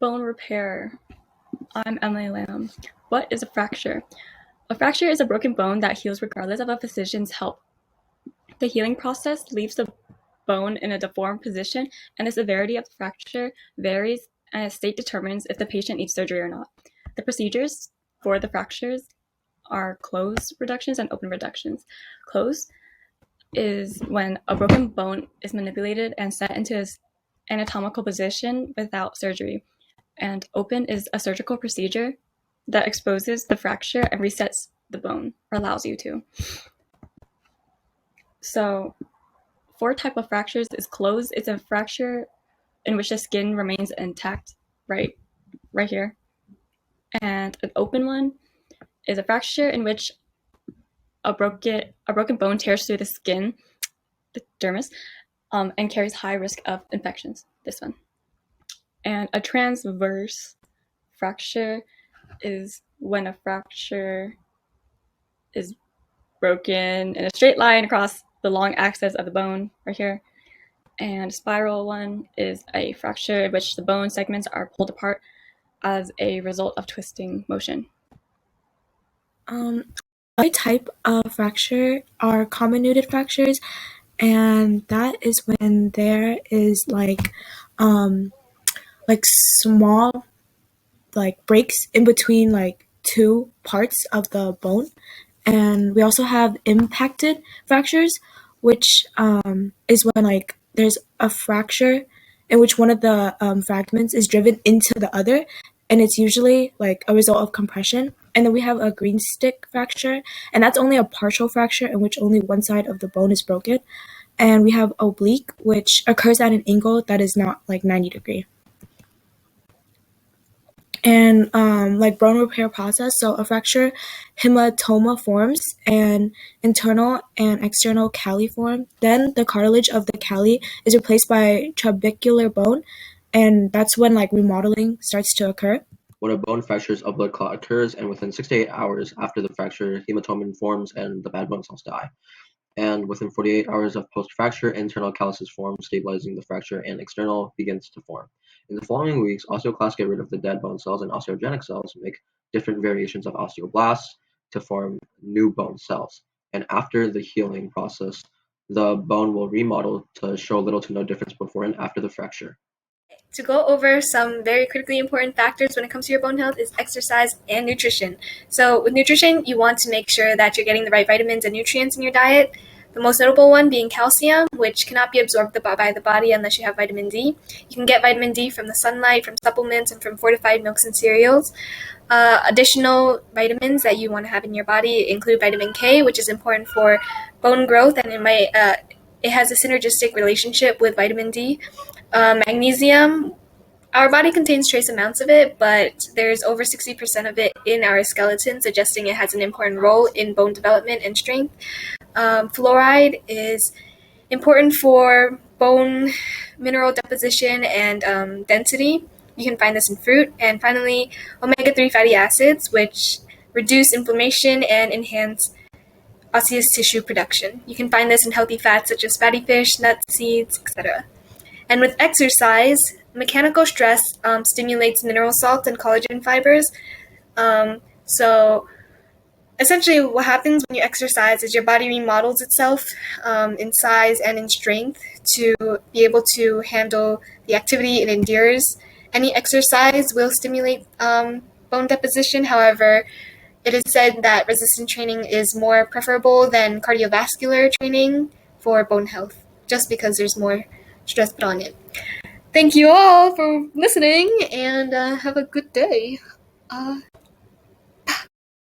Bone repair. I'm Emily Lamb. What is a fracture? A fracture is a broken bone that heals regardless of a physician's help. The healing process leaves the bone in a deformed position, and the severity of the fracture varies, and its state determines if the patient needs surgery or not. The procedures for the fractures are closed reductions and open reductions. Closed is when a broken bone is manipulated and set into its anatomical position without surgery. And open is a surgical procedure that exposes the fracture and resets the bone, or allows you to. So, four type of fractures is closed. It's a fracture in which the skin remains intact, right here. And an open one is a fracture in which a broken bone tears through the skin, the dermis, and carries high risk of infections. This one. And a transverse fracture is when a fracture is broken in a straight line across the long axis of the bone, right here. And a spiral one is a fracture in which the bone segments are pulled apart as a result of twisting motion. A type of fracture are comminuted fractures, and that is when there is like small breaks in between two parts of the bone. And we also have impacted fractures, which is when there's a fracture in which one of the fragments is driven into the other, and it's usually a result of compression. And then we have a green stick fracture, and that's only a partial fracture in which only one side of the bone is broken. And we have oblique, which occurs at an angle that is not 90 degree. And bone repair process, so a fracture hematoma forms, and internal and external cali form. Then the cartilage of the cali is replaced by trabecular bone, and that's when remodeling starts to occur. When a bone fractures, a blood clot occurs, and within 6 to 8 hours after the fracture, hematoma forms and the bad bone cells die. And within 48 hours of post-fracture, internal calluses form, stabilizing the fracture, and external begins to form. In the following weeks, osteoclasts get rid of the dead bone cells, and osteogenic cells make different variations of osteoblasts to form new bone cells. And after the healing process, the bone will remodel to show little to no difference before and after the fracture. To go over some very critically important factors when it comes to your bone health is exercise and nutrition. So with nutrition, you want to make sure that you're getting the right vitamins and nutrients in your diet. The most notable one being calcium, which cannot be absorbed by the body unless you have vitamin D. You can get vitamin D from the sunlight, from supplements, and from fortified milks and cereals. Additional vitamins that you want to have in your body include vitamin K, which is important for bone growth, and it has a synergistic relationship with vitamin D. Magnesium, our body contains trace amounts of it, but there's over 60% of it in our skeleton, suggesting it has an important role in bone development and strength. Fluoride is important for bone mineral deposition and density. You can find this in fruit. And finally, omega-3 fatty acids, which reduce inflammation and enhance osseous tissue production. You can find this in healthy fats such as fatty fish, nuts, seeds, etc. And with exercise, mechanical stress stimulates mineral salts and collagen fibers. So essentially what happens when you exercise is your body remodels itself in size and in strength to be able to handle the activity it endures. Any exercise will stimulate bone deposition. However, it is said that resistance training is more preferable than cardiovascular training for bone health, just because there's more stress put on it. Thank you all for listening, and have a good day.